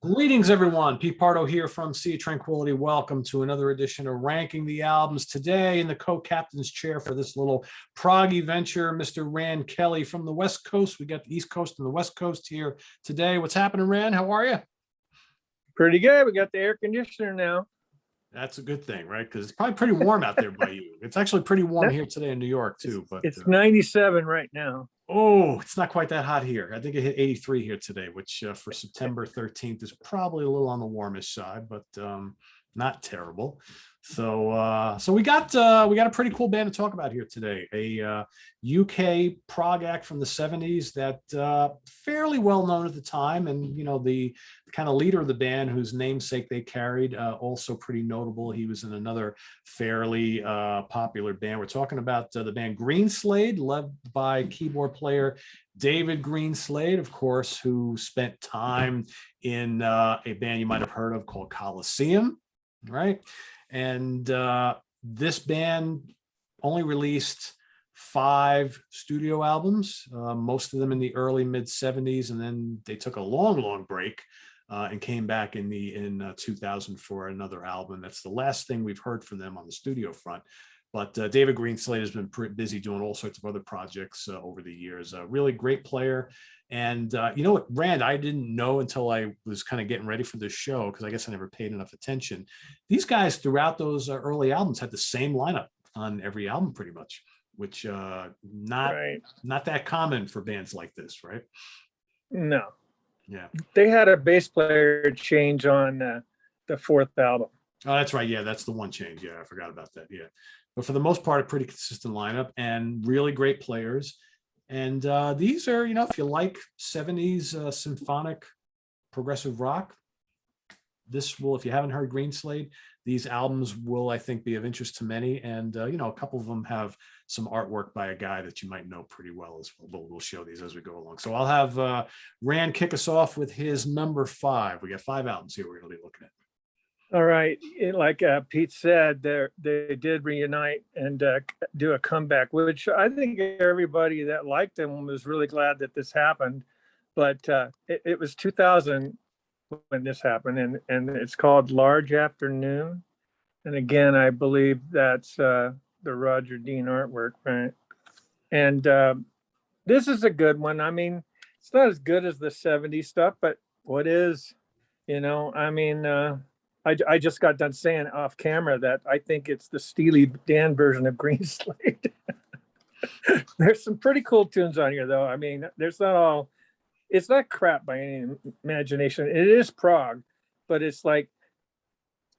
Greetings, everyone. Pete Pardo here from Sea of Tranquility. Welcome to another edition of Ranking the Albums. Today, in the co-captain's chair for this little proggy venture, Mr. Rand Kelly from the West Coast. We got the East Coast and the West Coast here today. What's happening, Rand? How are you? Pretty good. We got the air conditioner now. That's a good thing, right? Because it's probably pretty warm out there by you. It's actually pretty warm here today in New York, too. But it's 97 right now. Oh, it's not quite that hot here. I think it hit 83 here today, which for September 13th is probably a little on the warmish side, but not terrible. So we got a pretty cool band to talk about here today. A UK prog act from the 70s that fairly well known at the time, and the kind of leader of the band, whose namesake they carried, also pretty notable. He was in another fairly popular band. We're talking about the band Greenslade, led by keyboard player David Greenslade, of course, who spent time in a band you might have heard of called Colosseum, right? And this band only released 5 studio albums, most of them in the early mid 70s, and then they took a long break and came back in 2000 for another album. That's the last thing we've heard from them on the studio front. But David Greenslade has been pretty busy doing all sorts of other projects over the years. A really great player. And you know what, Rand, I didn't know until I was kind of getting ready for this show, because I guess I never paid enough attention. These guys throughout those early albums had the same lineup on every album pretty much, which not that common for bands like this, right? No. Yeah. They had a bass player change on the 4th album. Oh, that's right. Yeah, that's the one change. Yeah, I forgot about that. Yeah. But for the most part, a pretty consistent lineup and really great players. And these are, if you like 70s symphonic progressive rock, this will, if you haven't heard Greenslade, these albums will, I think, be of interest to many. And, a couple of them have some artwork by a guy that you might know pretty well as well. We'll show these as we go along. So I'll have Rand kick us off with his number 5. We got 5 albums here we're going to be looking at. All right. Like Pete said, they did reunite and do a comeback, which I think everybody that liked them was really glad that this happened. But it was 2000 when this happened, and it's called Large Afternoon. And again, I believe that's the Roger Dean artwork, right? And this is a good one. I mean, it's not as good as the 70s stuff, but what is, I just got done saying off camera that I think it's the Steely Dan version of Greenslade. There's some pretty cool tunes on here, though. I mean, it's not crap by any imagination. It is prog, but it's like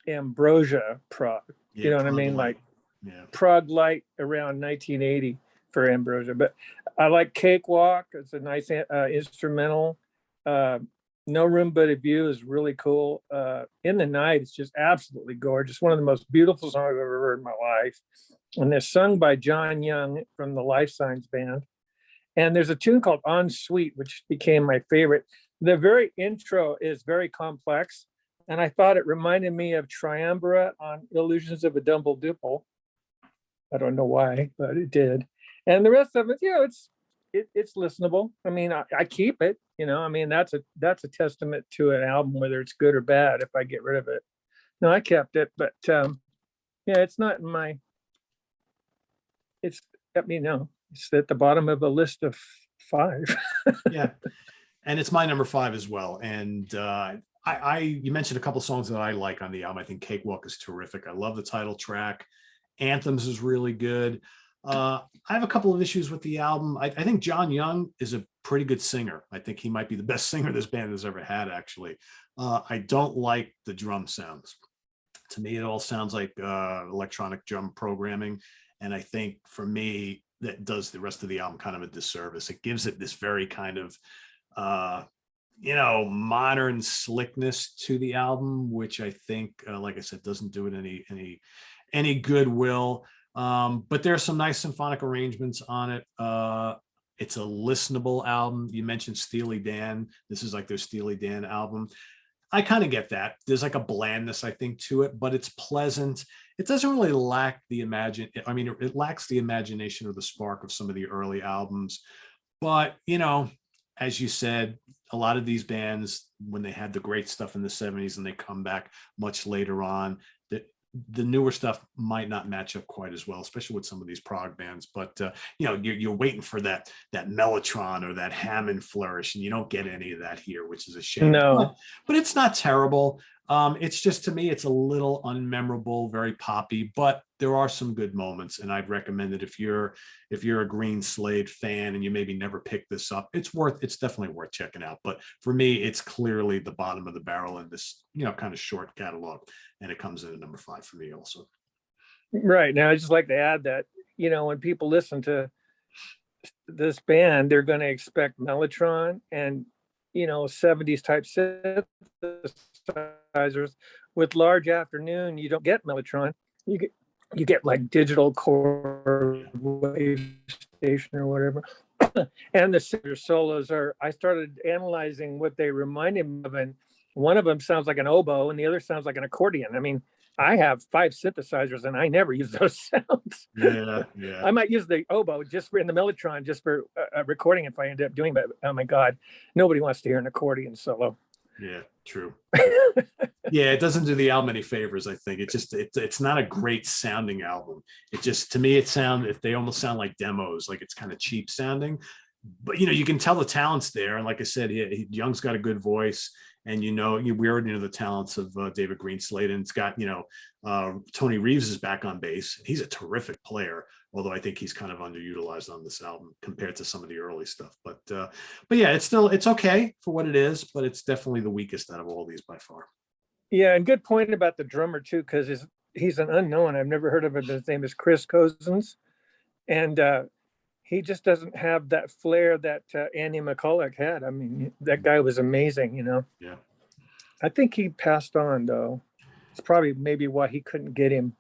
Ambrosia prog. Yeah, you know what I mean? Like prog light around 1980 for Ambrosia. But I like Cakewalk. It's a nice instrumental. No Room But a View is really cool. In the Night is just absolutely gorgeous. One of the most beautiful songs I've ever heard in my life. And they're sung by John Young from the Life Signs Band. And there's a tune called En Suite, which became my favorite. The very intro is very complex. And I thought it reminded me of Triumvirate on Illusions of a Dumble Dipple. I don't know why, but it did. And the rest of it, it's listenable. I mean, I keep it, I mean, that's a testament to an album, whether it's good or bad, if I get rid of it. No, I kept it, but it's not in my, it's at the bottom of a list of 5. Yeah. And it's my number 5 as well. And you mentioned a couple songs that I like on the album. I think Cakewalk is terrific. I love the title track. Anthems is really good. I have a couple of issues with the album. I think John Young is a pretty good singer. I think he might be the best singer this band has ever had, actually. I don't like the drum sounds. To me, it all sounds like electronic drum programming. And I think for me, that does the rest of the album kind of a disservice. It gives it this very kind of, modern slickness to the album, which I think, like I said, doesn't do it any goodwill. But there's some nice symphonic arrangements on it. It's a listenable album. You mentioned Steely Dan. This is like their Steely Dan album. I kind of get that. There's like a blandness, I think, to it, but it's pleasant. It doesn't really lack the it lacks the imagination or the spark of some of the early albums. But, as you said, a lot of these bands, when they had the great stuff in the 70s and they come back much later on, the newer stuff might not match up quite as well, especially with some of these prog bands. But you're waiting for that mellotron or that Hammond flourish, and you don't get any of that here, which is a shame. No, but it's not terrible. It's just, to me, it's a little unmemorable, very poppy, but there are some good moments, and I'd recommend it if you're a Greenslade fan and you maybe never picked this up. It's definitely worth checking out. But for me, it's clearly the bottom of the barrel in this kind of short catalog, and it comes in at number 5 for me also. right. Now I just like to add that when people listen to this band, they're going to expect mellotron and 70s type synthesizers. With Large Afternoon, you don't get mellotron. You get like digital core wave station or whatever. And the solos I started analyzing what they reminded me of, and one of them sounds like an oboe and the other sounds like an accordion. I mean, I have 5 synthesizers and I never use those sounds. Yeah. I might use the oboe just in the mellotron, just for a recording if I end up doing that. Oh my God, nobody wants to hear an accordion solo. Yeah, true. Yeah, it doesn't do the album any favors, I think. It's not a great sounding album. It just, to me, they almost sound like demos, like it's kind of cheap sounding. But you can tell the talent's there, and like I said, Young's got a good voice, and we already know the talents of David Greenslade, and it's got Tony Reeves is back on bass. He's a terrific player, although I think he's kind of underutilized on this album compared to some of the early stuff. But yeah, it's okay for what it is, but it's definitely the weakest out of all these by far. Yeah, and good point about the drummer too, because he's an unknown. I've never heard of him. His name is Chris Cosens, and he just doesn't have that flair that Andy McCulloch had. I mean, that guy was amazing, Yeah. I think he passed on, though. It's probably maybe why he couldn't get him.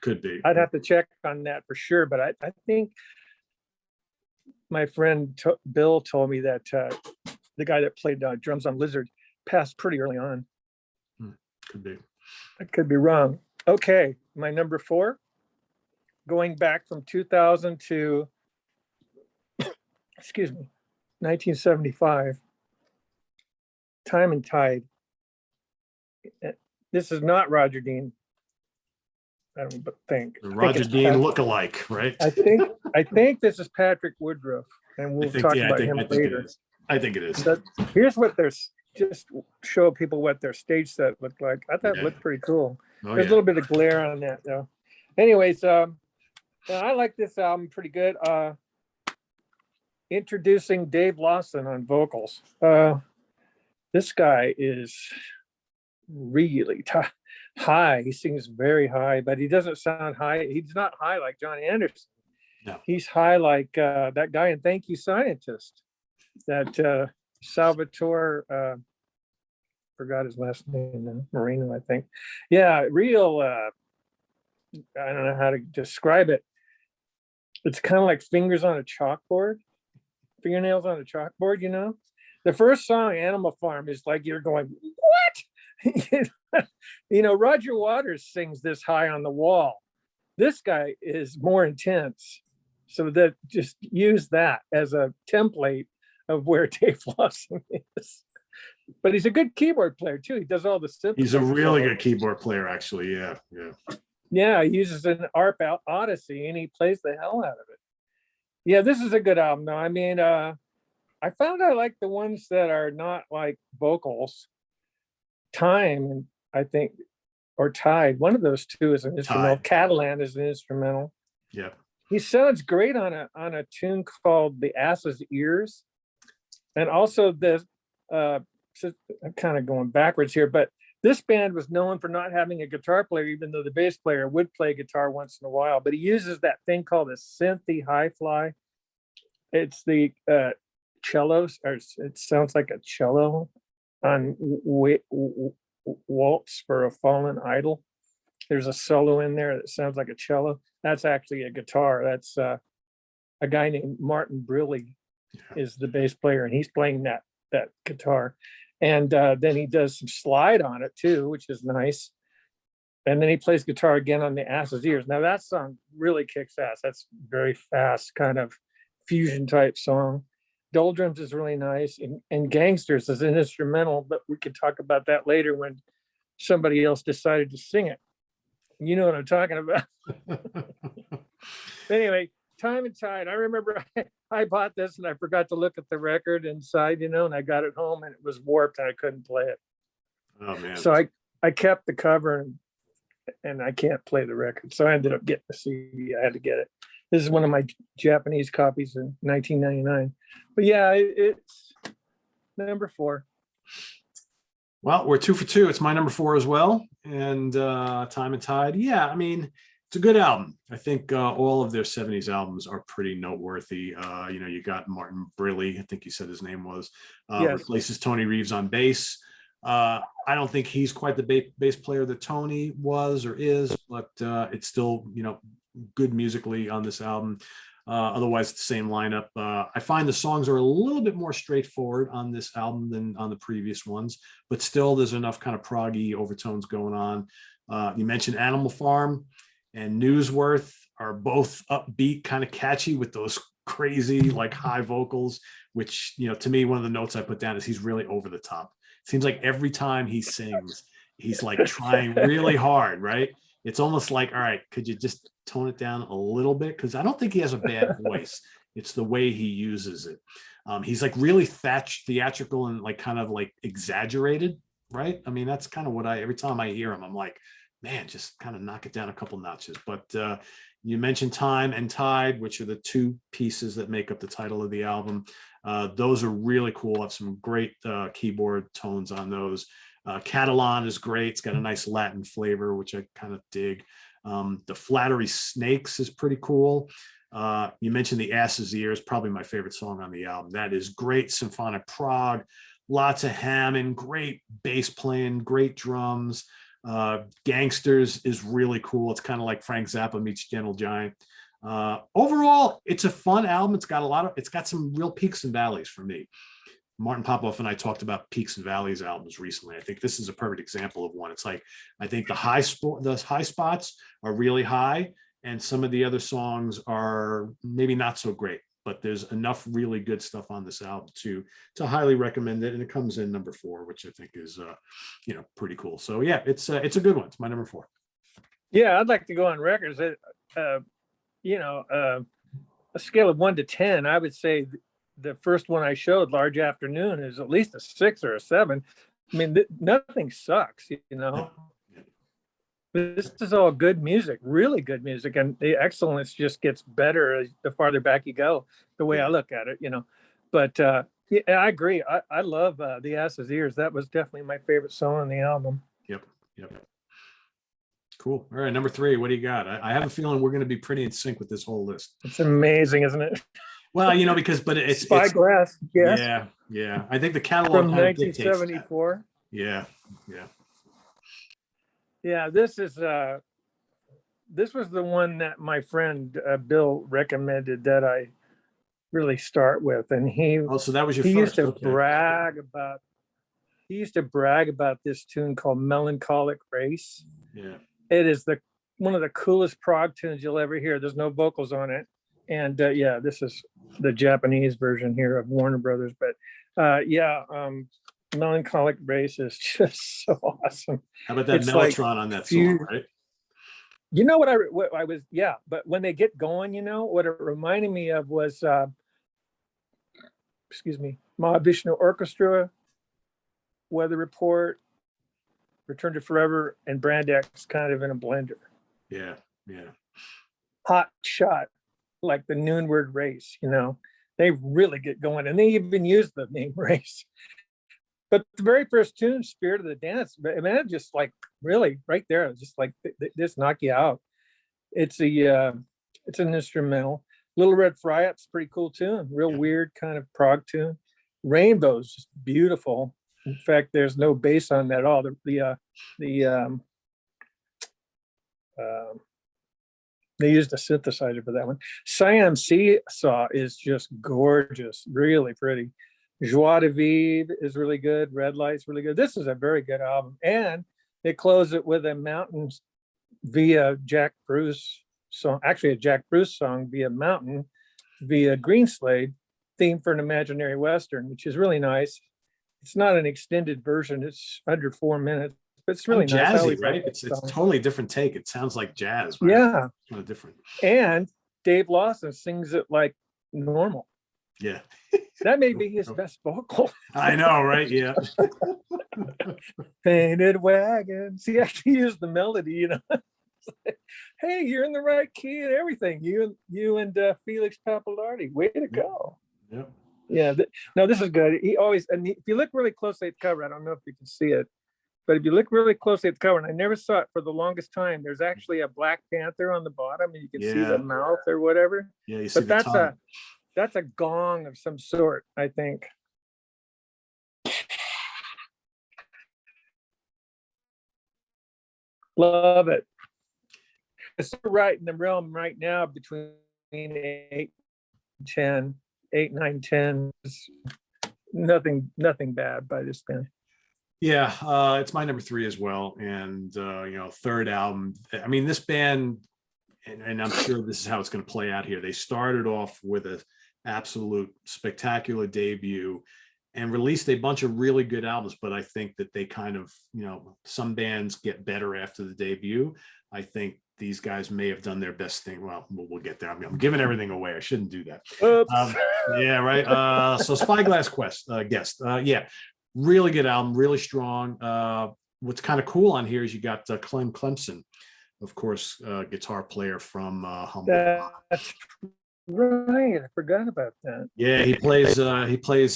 Could be. I'd have to check on that for sure, but I think my friend Bill told me that the guy that played drums on Lizard passed pretty early on. Could be. I could be wrong. Okay, my number 4, going back from 2000 to 1975, Time and Tide. This is not Roger Dean. I don't think. Roger Dean lookalike, right? I think this is Patrick Woodruff, and we'll talk about him later. I think it is. But here's what just show people what their stage set looked like. I thought it looked pretty cool. There's a little bit of glare on that though. Anyways, I like this album pretty good. Introducing Dave Lawson on vocals. This guy is really high. He sings very high, but he doesn't sound high. He's not high like John Anderson. No. He's high like that guy in Thank You Scientist, that Salvatore, forgot his last name now, Marino, I think. Yeah, real, I don't know how to describe it. It's kind of like fingers on a chalkboard, fingernails on a chalkboard, The first song, Animal Farm, is like you're going, what? Roger Waters sings this high on the wall. This guy is more intense. So that just use that as a template of where Dave Lawson is. But he's a good keyboard player too. He does all the synth. He's a really good keyboard player, actually. Yeah. Yeah, he uses an ARP Odyssey and he plays the hell out of it. Yeah, this is a good album though. I mean, I found I like the ones that are not like vocals. Time, I think, or Tide. One of those two is an instrumental. Catalan is an instrumental. Yeah. He sounds great on a tune called The Ass's Ears. And also this, I'm kind of going backwards here, but this band was known for not having a guitar player, even though the bass player would play guitar once in a while. But he uses that thing called a synthy hi-fly. It's the cellos, or it sounds like a cello on Waltz for a Fallen Idol. There's a solo in there that sounds like a cello. That's actually a guitar. That's a guy named Martin Briley is the bass player, and he's playing that guitar. And then he does some slide on it too, which is nice. And then he plays guitar again on The Ass's Ears. Now that song really kicks ass. That's very fast, kind of fusion type song. Doldrums is really nice, and Gangsters is an instrumental, but we could talk about that later when somebody else decided to sing it. You know what I'm talking about. Anyway, Time and Tide. I remember I bought this and I forgot to look at the record inside, you know, and I got it home and it was warped and I couldn't play it. Oh man. So I kept the cover and I can't play the record. So I ended up getting the CD. I had to get it. This is one of my Japanese copies in 1999. But yeah, it's number 4. Well, we're 2 for 2. It's my number 4 as well. And Time and Tide. Yeah, I mean, it's a good album. I think all of their 70s albums are pretty noteworthy. You know, you got Martin Briley, I think you said his name was, Yes. replaces Tony Reeves on bass. I don't think he's quite the bass player that Tony was or is, but it's still, you know, good musically on this album. Otherwise, it's the same lineup. I find the songs are a little bit more straightforward on this album than on the previous ones, but still there's enough kind of proggy overtones going on. You mentioned Animal Farm and Newsworth are both upbeat, kind of catchy with those crazy like high vocals, which, you know, to me, one of the notes I put down is he's really over the top. It seems like every time he sings, he's like trying really hard, right? It's almost like, all right, could you just tone it down a little bit? Because I don't think he has a bad voice. It's the way he uses it. He's like really theatrical and like kind of like exaggerated, right? I mean, that's kind of what every time I hear him, I'm like, man, just kind of knock it down a couple notches. But you mentioned Time and Tide, which are the 2 pieces that make up the title of the album. Those are really cool. I have some great keyboard tones on those. Catalan is great. It's got a nice Latin flavor, which I kind of dig. The Flattery Snakes is pretty cool. You mentioned The Ass's Ears, probably my favorite song on the album. That is great symphonic prog, lots of Hammond, great bass playing, great drums. Gangsters is really cool. It's kind of like Frank Zappa meets Gentle Giant. Overall, it's a fun album. It's got some real peaks and valleys for me. Martin Popoff and I talked about peaks and valleys albums recently. I think this is a perfect example of one. It's like, I think the high spots are really high, and some of the other songs are maybe not so great, but there's enough really good stuff on this album to highly recommend it. And it comes in number 4, which I think is, you know, pretty cool. So yeah, it's a good one. It's my number 4. Yeah, I'd like to go on records. You know, a scale of 1 to 10, I would say the first one I showed, Large Afternoon, is at least a 6 or a 7. I mean, nothing sucks, you know. This is all good music, really good music, and the excellence just gets better the farther back you go, the way I look at it, you know. But yeah, I agree. I love The Ass's Ears. That was definitely my favorite song on the album. Yep. Cool. All right, number 3, what do you got? I have a feeling we're going to be pretty in sync with this whole list. It's amazing, isn't it? Well, you know, but it's Spyglass, yes. Yeah. I think the catalog from 1974. Yeah. Yeah, this was the one that my friend Bill recommended that I really start with, and so that was your he first. used to brag about this tune called Melancholic Race. Yeah, it is one of the coolest prog tunes you'll ever hear. There's no vocals on it, and yeah, this is the Japanese version here of Warner Brothers. But Melancholic Race is just so awesome. How about that Mellotron on that song, right? You know what I was, yeah, but when they get going, you know, what it reminded me of was, Mahavishnu Orchestra, Weather Report, Return to Forever, and Brand X kind of in a blender. Yeah. Hot shot, like the Noonward Race, you know. They really get going, and they even use the name Race. But the very first tune, Spirit of the Dance, man, just like really right there, just like just knock you out. It's an instrumental. Little Red Fryup's pretty cool tune, real weird kind of prog tune. Rainbow's just beautiful. In fact, there's no bass on that at all. They used a synthesizer for that one. Siam Seesaw is just gorgeous, really pretty. Joie de Vivre is really good. Red Light's really good. This is a very good album. And they close it with a Mountain via Jack Bruce song, actually a Jack Bruce song via Mountain via Greenslade. theme for an imaginary Western, which is really nice. It's not an extended version. It's under 4 minutes, but it's really nice. Jazzy, right? It's totally different take. It sounds like jazz, right? Yeah. It's kind of different. And Dave Lawson sings it like normal. Yeah. That may be his best vocal. I know, right? Yeah. Painted wagon. See, I can use the melody, you know. Hey, you're in the right key and everything. You and Felix Pappalardi. Way to go. Yep. Yeah. No, this is good. He always, and if you look really closely at the cover, I don't know if you can see it, but if you look really closely at the cover, and I never saw it for the longest time, there's actually a Black Panther on the bottom, and you can see the mouth or whatever. Yeah, you see but that's a gong of some sort, I think. Love it. It's right in the realm right now between 8 and 10. Nothing bad by this band. Yeah, it's my number 3 as well. And third album. I mean, this band, and I'm sure this is how it's going to play out here. They started off with an absolute spectacular debut and released a bunch of really good albums, but I think that they kind of, some bands get better after the debut. I think these guys may have done their best thing. Well, we'll get there. I'm giving everything away. I shouldn't do that. Yeah, right. So Spyglass Quest, guest. Yeah, really good album, really strong. What's kind of cool on here is you got Clem Clemson, of course, guitar player from Humble. That's right. I forgot about that. Yeah, he plays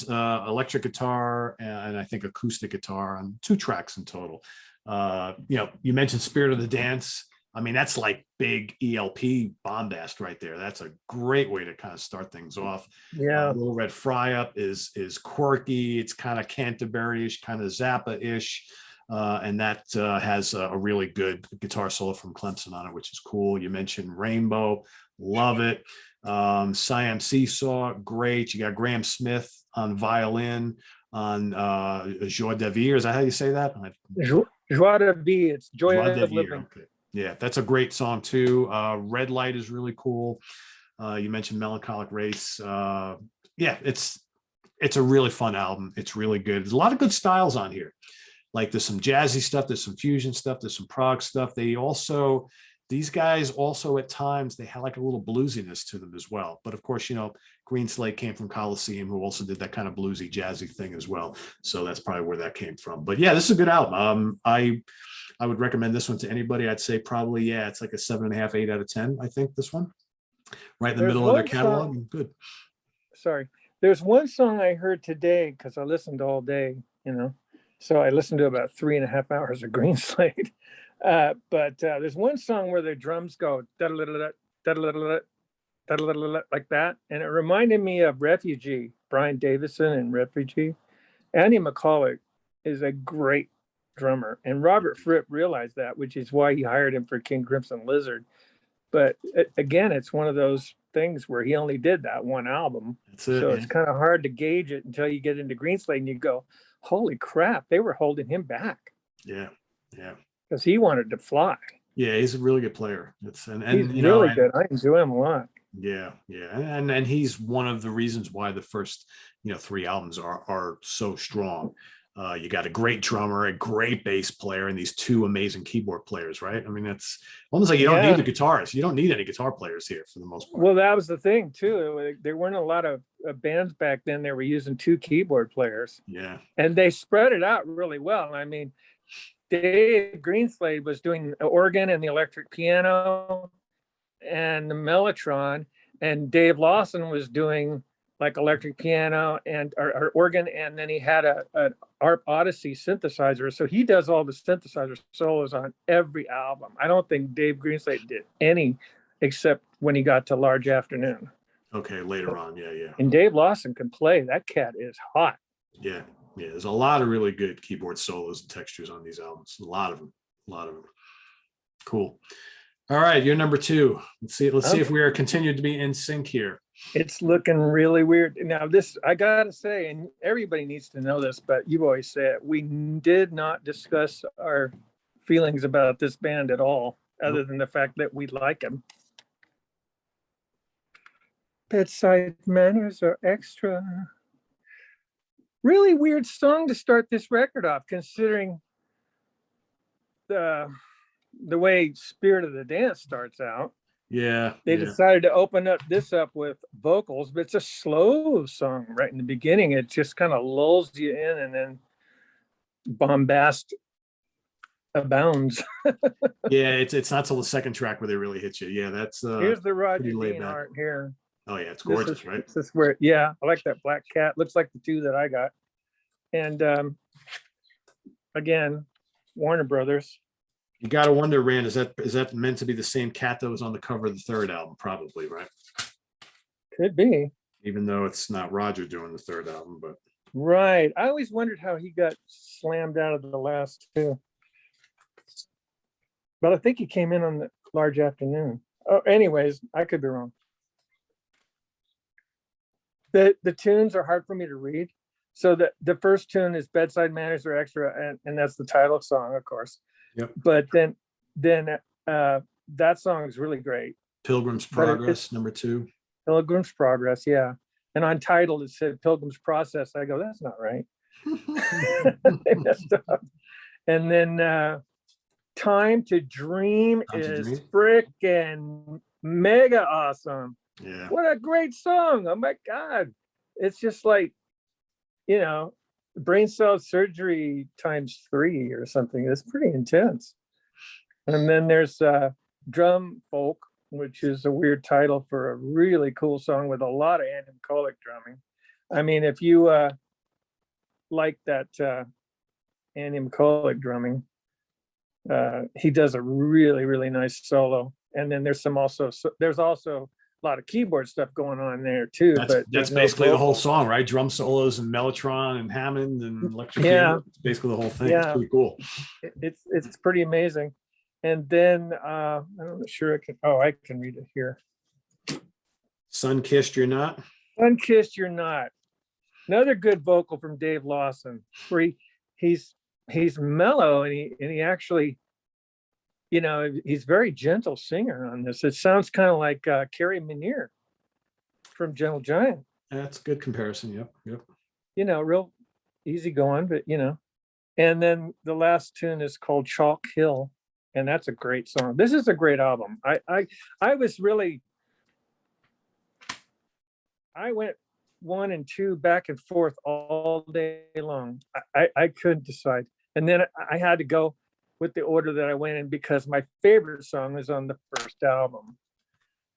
electric guitar and I think acoustic guitar on 2 tracks in total. You mentioned Spirit of the Dance. I mean, that's like big ELP bombast right there. That's a great way to kind of start things off. Yeah. Little Red Fry Up is quirky. It's kind of Canterbury-ish, kind of Zappa-ish. And that has a really good guitar solo from Clemson on it, which is cool. You mentioned Rainbow. Love it. Siam Seesaw, great. You got Graham Smith on violin, on Joie de Vivre. Is that how you say that? Joie de Vivre. It's Joy of Living. Okay. Yeah, that's a great song too. Red Light is really cool. You mentioned Melancholic Race. Yeah, it's a really fun album. It's really good. There's a lot of good styles on here. Like there's some jazzy stuff, there's some fusion stuff, there's some prog stuff. These guys also at times, they had like a little bluesiness to them as well. But of course, Greenslade came from Coliseum, who also did that kind of bluesy, jazzy thing as well. So that's probably where that came from. But yeah, this is a good album. I would recommend this one to anybody. I'd say probably, yeah, it's like a 7.5, 8 out of 10. I think this one, right in the middle of their catalog. Good. Sorry. There's one song I heard today because I listened all day, so I listened to about 3.5 hours of Greenslade. But there's one song where the drums go like that, and it reminded me of Refugee, Brian Davison and Refugee. Andy McCulloch is a great drummer, and Robert Fripp realized that, which is why he hired him for King Crimson Lizard. But again, it's one of those things where he only did that one album, so it's kind of hard to gauge it until you get into Greenslade and you go, holy crap, they were holding him back. Yeah because he wanted to fly. Yeah, he's a really good player. He's really good. I enjoy him a lot. Yeah. And he's one of the reasons why the first 3 albums are so strong. You got a great drummer, a great bass player, and these 2 amazing keyboard players, right? I mean, it's almost like you don't need a guitarist. You don't need any guitar players here for the most part. Well, that was the thing too. There weren't a lot of bands back then that were using 2 keyboard players. Yeah. And they spread it out really well. I mean, Dave Greenslade was doing the organ and the electric piano and the mellotron, and Dave Lawson was doing like electric piano and or organ, and then he had an ARP Odyssey synthesizer. So he does all the synthesizer solos on every album. I don't think Dave Greenslade did any except when he got to Large Afternoon. Okay, later on, yeah. And Dave Lawson can play. That cat is hot. Yeah. There's a lot of really good keyboard solos and textures on these albums. A lot of them. Cool. All right, you're number 2. Let's see if we are continued to be in sync here. It's looking really weird. Now, this, I gotta say, and everybody needs to know this, but you've always said it, we did not discuss our feelings about this band at all, other than the fact that we like them. Bedside manners are extra. Really weird song to start this record off, considering the way Spirit of the Dance starts out. Yeah. They decided to open this up with vocals, but it's a slow song right in the beginning. It just kind of lulls you in, and then bombast abounds. Yeah, it's not till the second track where they really hit you. Yeah, that's Here's the Roger pretty laid Dean back. art here. Oh yeah, it's gorgeous, right? This is where, yeah, I like that black cat. Looks like the two that I got. And again, Warner Brothers. You gotta wonder, Rand, is that meant to be the same cat that was on the cover of the third album? Probably, right? Could be. Even though it's not Roger doing the third album, but right. I always wondered how he got slammed out of the last two. But I think he came in on the Large Afternoon. Oh, anyways, I could be wrong. The tunes are hard for me to read. So the first tune is Bedside Manners Are Extra, and that's the title song, of course. Yep. But then that song is really great. Pilgrim's Progress, number 2. Pilgrim's Progress, yeah. And Untitled, it said Pilgrim's Process. I go, that's not right. They messed up. And then Time to Dream is freaking mega awesome. Yeah. What a great song. Oh my God. It's just like, you know, brain cell surgery ×3 or something. It's pretty intense. And then there's Drum Folk, which is a weird title for a really cool song with a lot of anemic drumming. I mean, if you like that anemic drumming, he does a really, really nice solo. And then there's also a lot of keyboard stuff going on there too. That's basically the whole song, right? Drum solos and Mellotron and Hammond and electric piano. It's basically the whole thing. Yeah. It's pretty cool. It's pretty amazing. And then I'm not sure I can read it here. Sun Kissed You're Not. Sun Kissed You're Not. Another good vocal from Dave Lawson, where he's mellow and he actually, you know, he's very gentle singer on this. It sounds kind of like Carrie Minier from Gentle Giant. That's a good comparison. Yep. You know, real easy going, but you know. And then the last tune is called Chalk Hill, and that's a great song. This is a great album. I went 1 and 2 back and forth all day long. I couldn't decide. And then I had to go with the order that I went in because my favorite song is on the first album.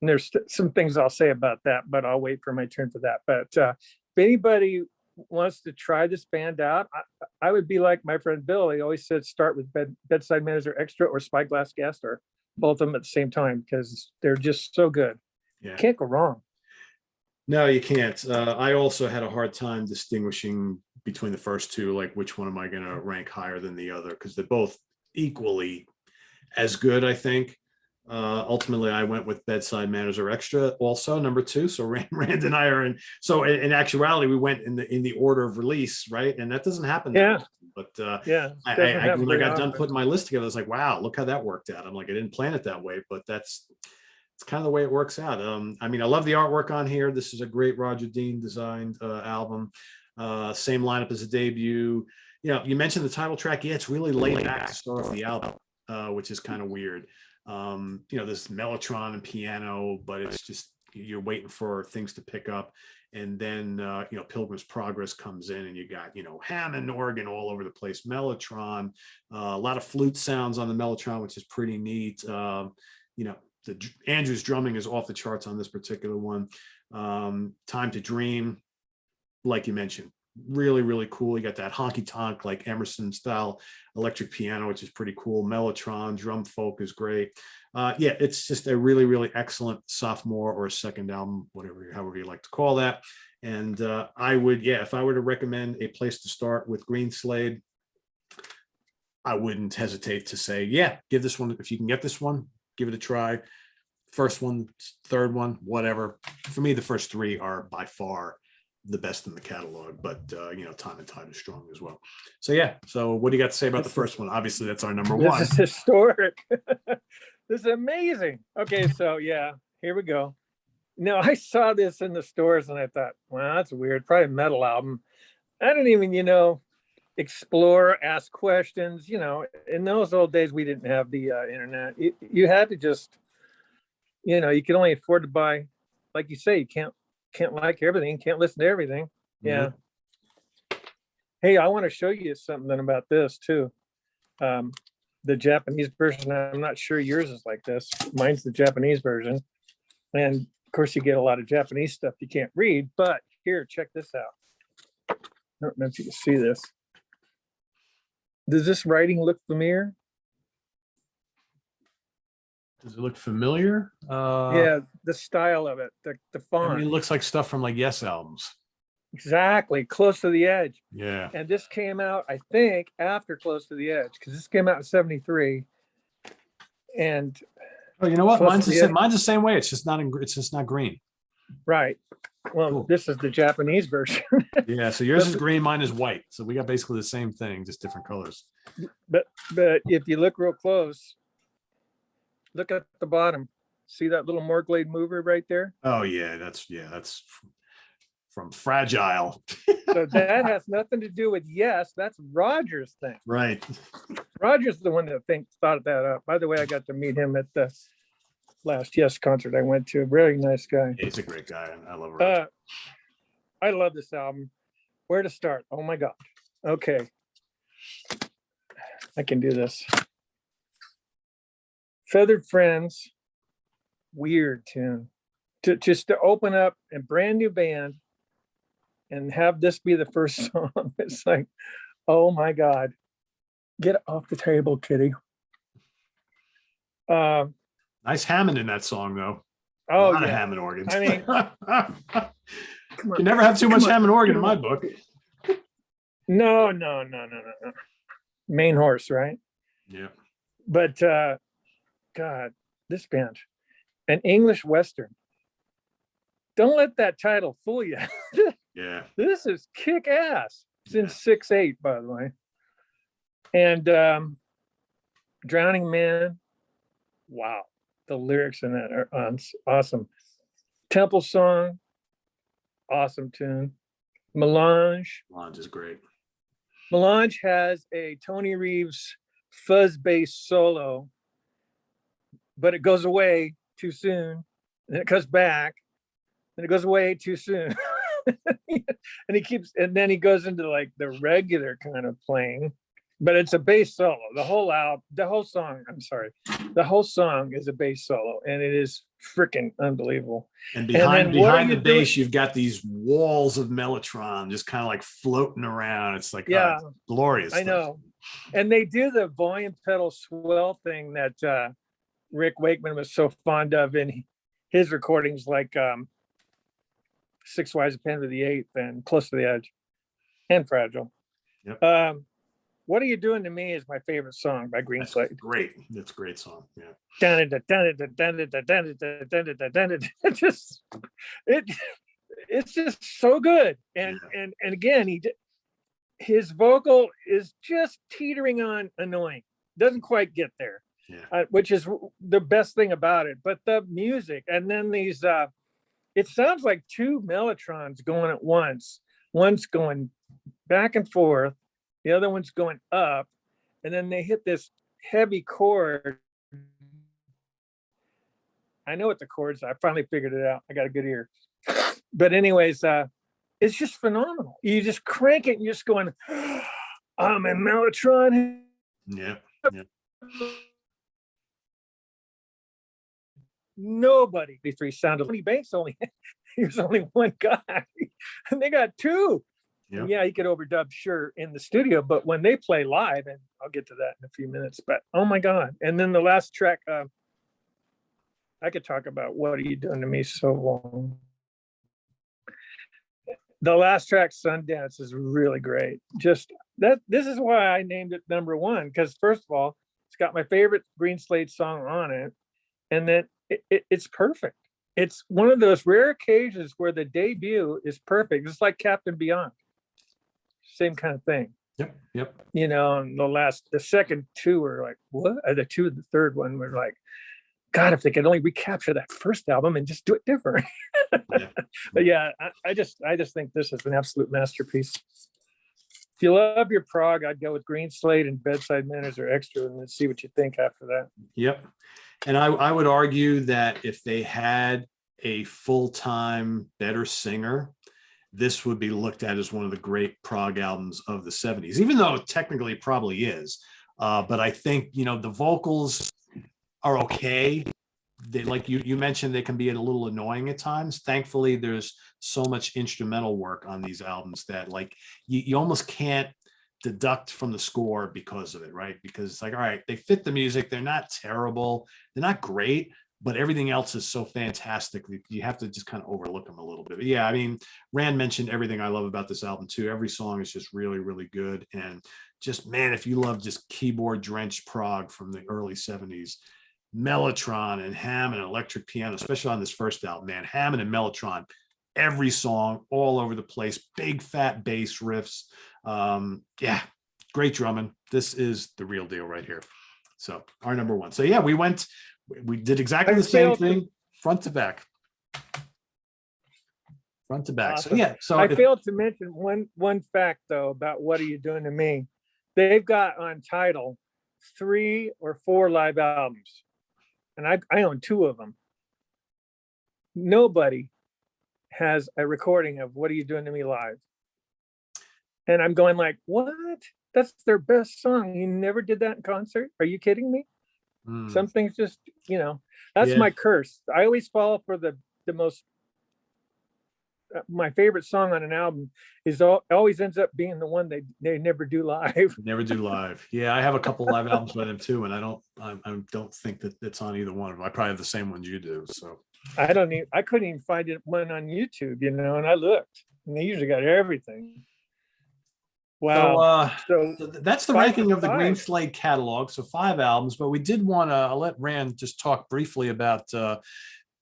And there's some things I'll say about that, but I'll wait for my turn for that. But if anybody wants to try this band out, I would be like my friend Bill. He always said start with Bedside Manners Are Extra or Spyglass Quest, or both of them at the same time, because they're just so good. Yeah. Can't go wrong. No, you can't. I also had a hard time distinguishing between the first two, like which one am I going to rank higher than the other, because they're both equally as good, I think. Ultimately, I went with Bedside Manners Are Extra, also number 2. So Rand and I are in. So in actuality, we went in the order of release, right? And that doesn't happen. Yeah. But yeah, when I got done putting my list together, I was like, wow, look how that worked out. I'm like, I didn't plan it that way, but it's kind of the way it works out. I mean, I love the artwork on here. This is a great Roger Dean designed album. Same lineup as the debut. You know, you mentioned the title track. Yeah, it's really laid back to start off the album, which is kind of weird. You know, there's Mellotron and piano, but it's just you're waiting for things to pick up. And then, you know, Pilgrim's Progress comes in and you got, you know, Hammond organ all over the place, Mellotron, a lot of flute sounds on the Mellotron, which is pretty neat. You know, Andrew's drumming is off the charts on this particular one. Time to Dream, like you mentioned, really, really cool. You got that honky tonk, like Emerson style electric piano, which is pretty cool. Mellotron, drum folk is great. Yeah, it's just a really, really excellent sophomore or second album, however you like to call that. And I would, if I were to recommend a place to start with Greenslade, I wouldn't hesitate to say, give this one, if you can get this one, give it a try. First one, third one, whatever. For me, the first 3 are by far the best in the catalog, but you know, Time and Tide is strong as well. So what do you got to say about the first one? Obviously, that's our number 1. This is historic. This is amazing. Okay, so here we go. No, I saw this in the stores and I thought, well, that's weird. Probably a metal album. I didn't even, explore, ask questions. In those old days, we didn't have the internet. You had to just, you could only afford to buy, like you say, you can't like everything, can't listen to everything. Yeah. Hey, I want to show you something about this too. The Japanese version, I'm not sure yours is like this. Mine's the Japanese version. And of course you get a lot of Japanese stuff you can't read, but here, check this out. I don't know if you can see this. Does this writing look familiar? Does it look familiar? Yeah, the style of it, the font. I mean, it looks like stuff from like Yes albums. Exactly, Close to the Edge. Yeah. And this came out, I think, after Close to the Edge, because this came out in '73. And oh, you know what? Mine's the same way. It's just not green. Right. Well, cool. This is the Japanese version. Yeah. So yours is green, mine is white. So we got basically the same thing, just different colors. But if you look real close, look at the bottom. See that little Morglade mover right there? Oh yeah, that's from Fragile. So that has nothing to do with Yes. That's Roger's thing. Right. Roger's the one that thought that up. By the way, I got to meet him at the last Yes concert I went to. Really nice guy. Yeah, he's a great guy. I love Roger. I love this album. Where to start? Oh my God. Okay. I can do this. Feathered Friends. Weird tune. Just to open up a brand new band and have this be the first song. It's like, oh my God. Get off the table, kitty. Nice Hammond in that song, though. Oh, a lot of Hammond organs. I mean, you never have too much Hammond organ in my book. No. Main horse, right? Yeah. But God, this band, an English Western. Don't let that title fool you. Yeah. This is kick ass. It's in 6/8, by the way. And Drowning Man. Wow. The lyrics in that are awesome. Temple Song. Awesome tune. Melange. Melange is great. Melange has a Tony Reeves fuzz bass solo, but it goes away too soon. And it comes back, and it goes away too soon. and then he goes into like the regular kind of playing, but it's a bass solo. The whole song is a bass solo, and it is freaking unbelievable. And behind the bass, you've got these walls of Mellotron just kind of like floating around. It's like, it's glorious. I know. And they do the volume pedal swell thing that Rick Wakeman was so fond of in his recordings, like Six Wives of Pen to the Eighth and Close to the Edge and Fragile. Yep. What Are You Doing to Me is my favorite song by Greenslade. Great. That's a great song. Yeah. It's just so good. And again, his vocal is just teetering on annoying. Doesn't quite get there. Yeah. Which is the best thing about it. But the music, and then these it sounds like two Mellotrons going at once. One's going back and forth, the other one's going up, and then they hit this heavy chord. I know what the chords are. I finally figured it out. I got a good ear. But anyways, it's just phenomenal. You just crank it and you're just going, I'm a Mellotron. Yeah. Nobody, these three sounded. Tony Banks there's only one guy, and they got two. Yep. Yeah, he could overdub, sure, in the studio, but when they play live, and I'll get to that in a few minutes, but oh my God. And then the last track, I could talk about What Are You Doing to Me so long. The last track, Sundance, is really great. Just that, this is why I named it number one, because first of all, it's got my favorite Greenslade song on it, and then it's perfect. It's one of those rare occasions where the debut is perfect. It's like Captain Beyond. Same kind of thing. Yep. And the second two were like, what? The third one were like, God, if they could only recapture that first album and just do it different. Yeah. But yeah, I just think this is an absolute masterpiece. If you love your prog, I'd go with Greenslade and Bedside Manners or Extra, and let's see what you think after that. Yep. And I would argue that if they had a full-time better singer, this would be looked at as one of the great prog albums of the 70s, even though technically it probably is. But I think, the vocals are okay. They, like you mentioned, they can be a little annoying at times. Thankfully, there's so much instrumental work on these albums that like you almost can't deduct from the score because of it, right? Because it's like, all right, they fit the music. They're not terrible. They're not great, but everything else is so fantastic. You have to just kind of overlook them a little bit. But yeah, I mean, Rand mentioned everything I love about this album too. Every song is just really, really good. And just, man, if you love just keyboard drenched prog from the early 70s, Mellotron and Hammond and electric piano, especially on this first album, man, Hammond and Mellotron, every song all over the place, big fat bass riffs. Yeah, great drumming. This is the real deal right here. So our number one. So yeah, we did exactly the same thing, front to back. Front to back. Awesome. So yeah, so I failed to mention one fact though about What Are You Doing to Me? They've got on Tidal 3 or 4 live albums. And I own 2 of them. Nobody has a recording of What Are You Doing to Me live. And I'm going like, what? That's their best song. You never did that in concert? Are you kidding me? Some things just, that's my curse. I always fall for the most, my favorite song on an album always ends up being the one they never do live. Never do live. Yeah, I have a couple live albums by them too, and I don't think that it's on either one of them. I probably have the same ones you do. So I couldn't even find one on YouTube, and I looked, and they usually got everything. Wow. So that's the ranking of the Greenslade catalog. So 5 albums, but we did want to, I'll let Rand just talk briefly about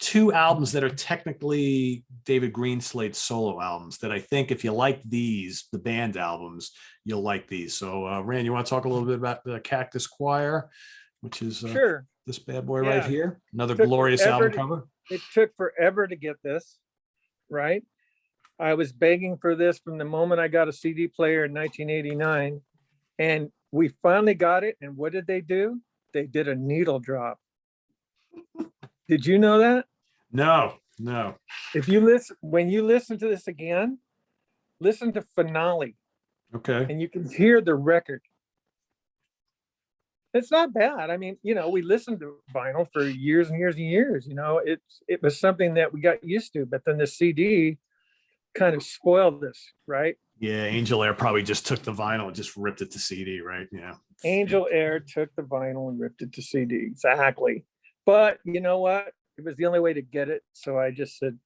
2 albums that are technically David Greenslade solo albums that I think if you like these, the band albums, you'll like these. So Rand, you want to talk a little bit about the Cactus Choir, which is sure, this bad boy right here. Another glorious album cover. It took forever to get this, right? I was begging for this from the moment I got a CD player in 1989, and we finally got it. And what did they do? They did a needle drop. Did you know that? No. When you listen to this again, listen to Finale. Okay. And you can hear the record. It's not bad. I mean, we listened to vinyl for years and years and years. It was something that we got used to, but then the CD kind of spoiled this, right? Yeah, Angel Air probably just took the vinyl and just ripped it to CD, right? Yeah. Angel Air took the vinyl and ripped it to CD. Exactly. But you know what? It was the only way to get it. So I just said,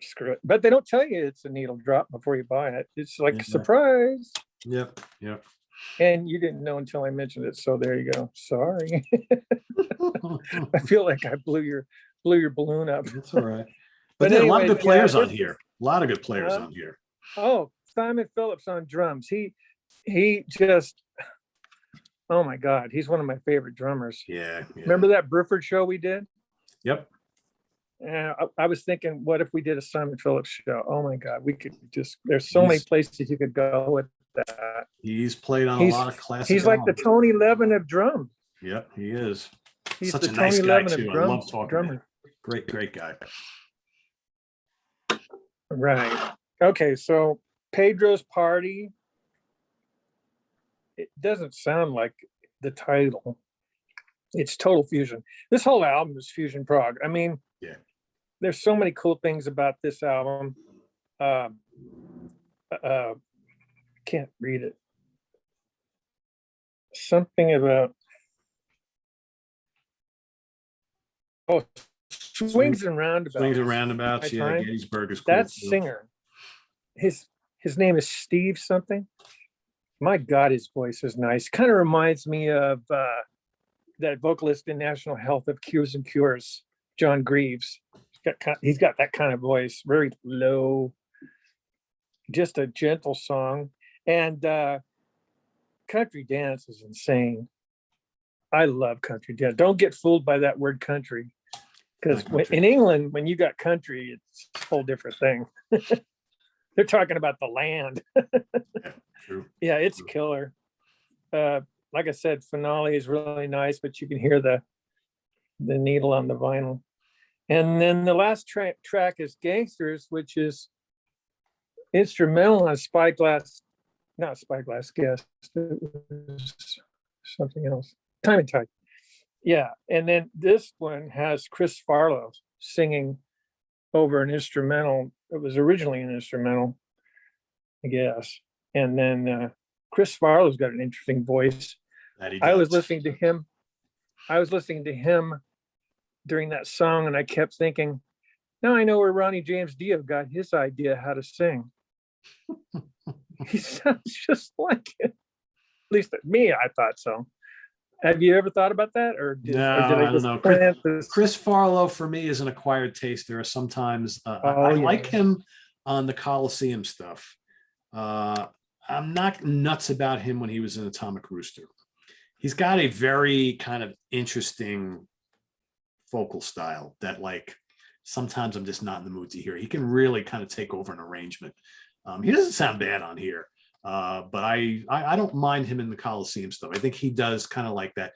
screw it. But they don't tell you it's a needle drop before you buy it. It's like a surprise. Yep. And you didn't know until I mentioned it. So there you go. Sorry. I feel like I blew your balloon up. That's all right. But anyway, a lot of good players on here. A lot of good players on here. Oh, Simon Phillips on drums. He just, oh my God, he's one of my favorite drummers. Yeah. Remember that Bruford show we did? Yep. And I was thinking, what if we did a Simon Phillips show? Oh my God, we could there's so many places you could go with that. He's played on a lot of classic. He's like the Tony Levin of drums. Yep, he is. He's such the a nice Tony guy Levin too. of drums, I love talking to him. Great guy. Right. Okay, so Pedro's Party. It doesn't sound like the title. It's total fusion. This whole album is fusion prog. I mean, yeah. There's so many cool things about this album. Can't read it. Something about Swings and Roundabouts. Swings and Roundabouts. Yeah, Gettysburg is cool. That singer, his name is Steve something. My God, his voice is nice. Kind of reminds me of that vocalist in National Health of Cures and Cures, John Greaves. He's got that kind of voice, very low, just a gentle song. And country dance is insane. I love country dance. Don't get fooled by that word country. Because country. in England, when you got country, it's a whole different thing. They're talking about the land. Yeah, true. Yeah, it's True. killer. Like I said, Finale is really nice, but you can hear the needle on the vinyl. And then the last track is Gangsters, which is instrumental on not Spyglass Quest. It was something else. Time and Tide. Yeah. And then this one has Chris Farlow singing over an instrumental. It was originally an instrumental, I guess. And then Chris Farlow's got an interesting voice. I was listening to him during that song, and I kept thinking, now I know where Ronnie James Dio got his idea how to sing. He sounds just like it. At least me, I thought so. Have you ever thought about that? I don't know. Chris Farlow, for me, is an acquired taste. There are sometimes, I like him on the Coliseum stuff. I'm not nuts about him when he was in Atomic Rooster. He's got a very kind of interesting vocal style that, like, sometimes I'm just not in the mood to hear. He can really kind of take over an arrangement. He doesn't sound bad on here, but I don't mind him in the Coliseum stuff. I think he does kind of like that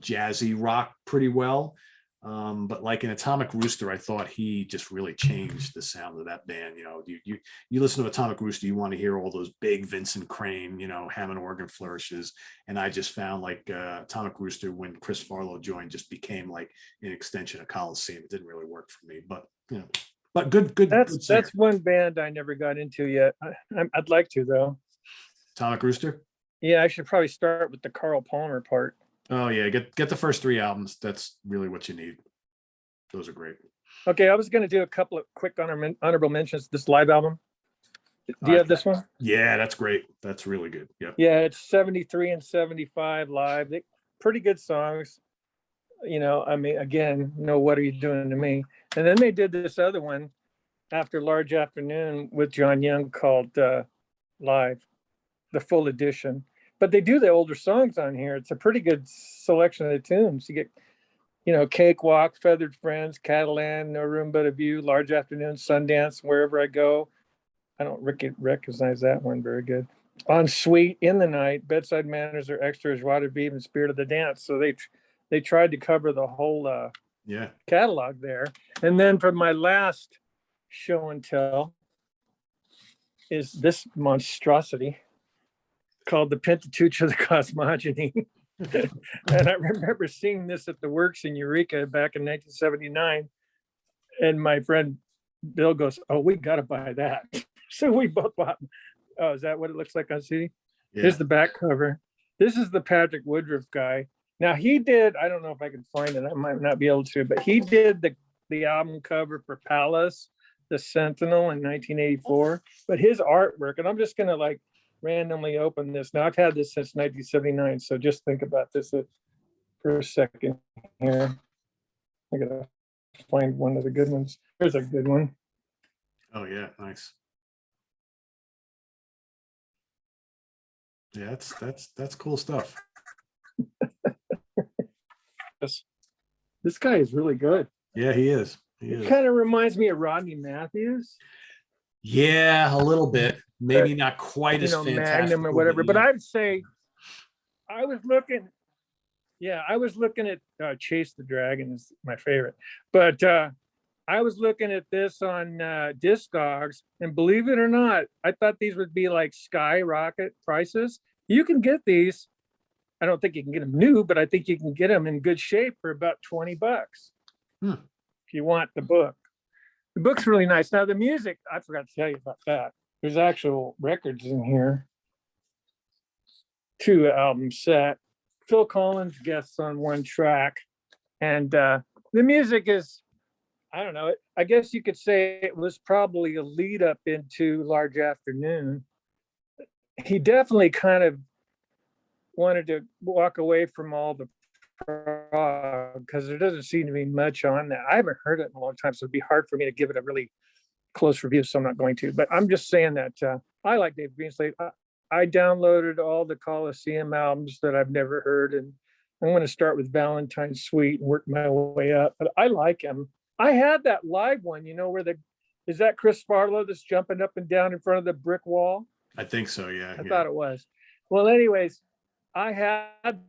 jazzy rock pretty well. But like in Atomic Rooster, I thought he just really changed the sound of that band. You know, you listen to Atomic Rooster, you want to hear all those big Vincent Crane, you know, Hammond organ flourishes. And I just found like Atomic Rooster, when Chris Farlow joined, just became like an extension of Coliseum. It didn't really work for me, but you know, but good. That's one band I never got into yet. I'd like to, though. Atomic Rooster. Yeah, I should probably start with the Carl Palmer part. Oh yeah, get the first 3 albums. That's really what you need. Those are great. Okay, I was going to do a couple of quick honorable mentions. This live album. Do you have this one? Yeah, that's great. That's really good. Yeah. Yeah, it's 73 and 75 live. Pretty good songs. You know, I mean, again, no, what are you doing to me? And then they did this other one after Large Afternoon with John Young called Live, the full edition. But they do the older songs on here. It's a pretty good selection of the tunes. You get, you know, Cakewalk, Feathered Friends, Catalan, No Room But a View, Large Afternoon, Sundance, Wherever I Go. I don't recognize that one very good. On Sweet, In the Night, Bedside Manners Are Extra, Joie de Vivre, and Spirit of the Dance. So they tried to cover the whole catalog there. And then for my last show and tell is this monstrosity called the Pentateuch of the Cosmogeny. And I remember seeing this at the Works in Eureka back in 1979. And my friend Bill goes, "Oh, we got to buy that." So we both bought. Oh, is that what it looks like on CD? Yeah. Here's the back cover. This is the Patrick Woodruff guy. Now he did, I don't know if I can find it, I might not be able to, but he did the album cover for Palace, the Sentinel in 1984. But his artwork, and I'm just going to like randomly open this. Now I've had this since 1979, so just think about this for a second here. I gotta find one of the good ones. Here's a good one. Oh yeah, nice. Yeah, that's cool stuff. This guy is really good. Yeah, he is. It kind of reminds me of Rodney Matthews. Yeah, a little bit. Maybe not quite as fantastic. Magnum or whatever. But I'd say I was looking at Chase the Dragon is my favorite. But I was looking at this on Discogs, and believe it or not, I thought these would be like skyrocket prices. You can get these. I don't think you can get them new, but I think you can get them in good shape for about $20 if you want the book. The book's really nice. Now the music, I forgot to tell you about that. There's actual records in here. 2 album set. Phil Collins guests on 1 track. And the music is, I don't know, I guess you could say it was probably a lead up into Large Afternoon. He definitely kind of wanted to walk away from all the prog because there doesn't seem to be much on that. I haven't heard it in a long time, so it'd be hard for me to give it a really close review, so I'm not going to. But I'm just saying that I like Dave Greenslade. I downloaded all the Coliseum albums that I've never heard, and I'm going to start with Valentine's Suite and work my way up. But I like him. I had that live one, where is that Chris Farlow that's jumping up and down in front of the brick wall? I think so. Yeah. I thought it was. Well, anyways, I had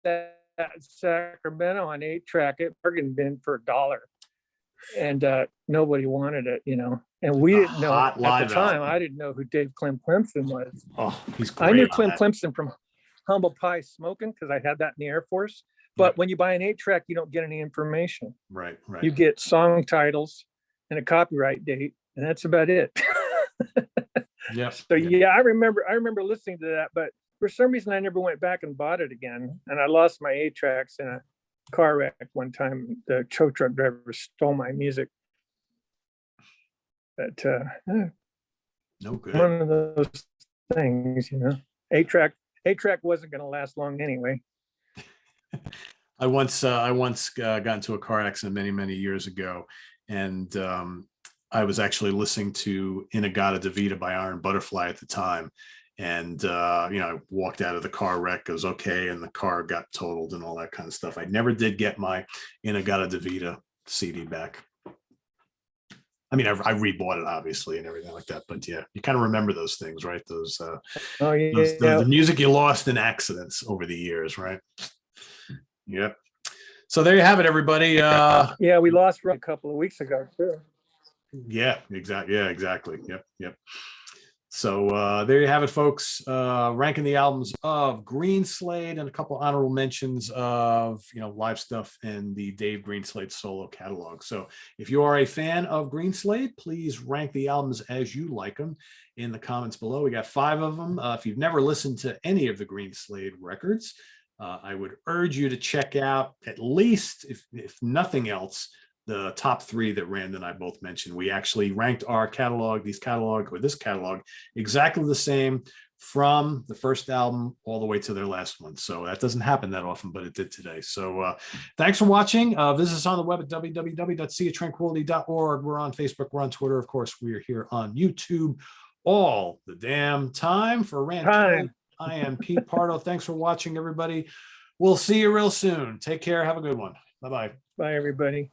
that Sacramento on 8-track at bargain bin for $1. And nobody wanted it, and we didn't know at the time. I didn't know who Dave Clem-Clemson was. Oh, he's great. I knew Clem-Clemson from Humble Pie Smoking because I had that in the Air Force. But when you buy an 8-track, you don't get any information. Right. You get song titles and a copyright date, and that's about it. Yes. So I remember listening to that, but for some reason I never went back and bought it again. And I lost my 8-tracks in a car wreck one time. The tow truck driver stole my music. But no good. One of those things, 8-track wasn't going to last long anyway. I once got into a car accident many years ago, and I was actually listening to Inagata Davida by Iron Butterfly at the time. And, I walked out of the car wreck, it was okay. And the car got totaled and all that kind of stuff. I never did get my Inagata Davida CD back. I mean, I rebought it obviously and everything like that, but yeah, you kind of remember those things, right? Those, the music you lost in accidents over the years, right? Yep. So there you have it, everybody. We lost a couple of weeks ago too. Yeah, exactly. Yeah, exactly. Yep. So there you have it, folks. Ranking the albums of Greenslade and a couple honorable mentions of live stuff in the Dave Greenslade solo catalog. So if you are a fan of Greenslade, please rank the albums as you like them in the comments below. We got 5 of them. If you've never listened to any of the Greenslade records, I would urge you to check out at least, if nothing else, the top 3 that Rand and I both mentioned. We actually ranked this catalog exactly the same from the first album all the way to their last one. So that doesn't happen that often, but it did today. So thanks for watching. Visit us on the web at www.seatranquility.org. We're on Facebook. We're on Twitter. Of course, we're here on YouTube all the damn time. For Rand Kelly, I am Pete Pardo. Thanks for watching, everybody. We'll see you real soon. Take care. Have a good one. Bye-bye. Bye, everybody.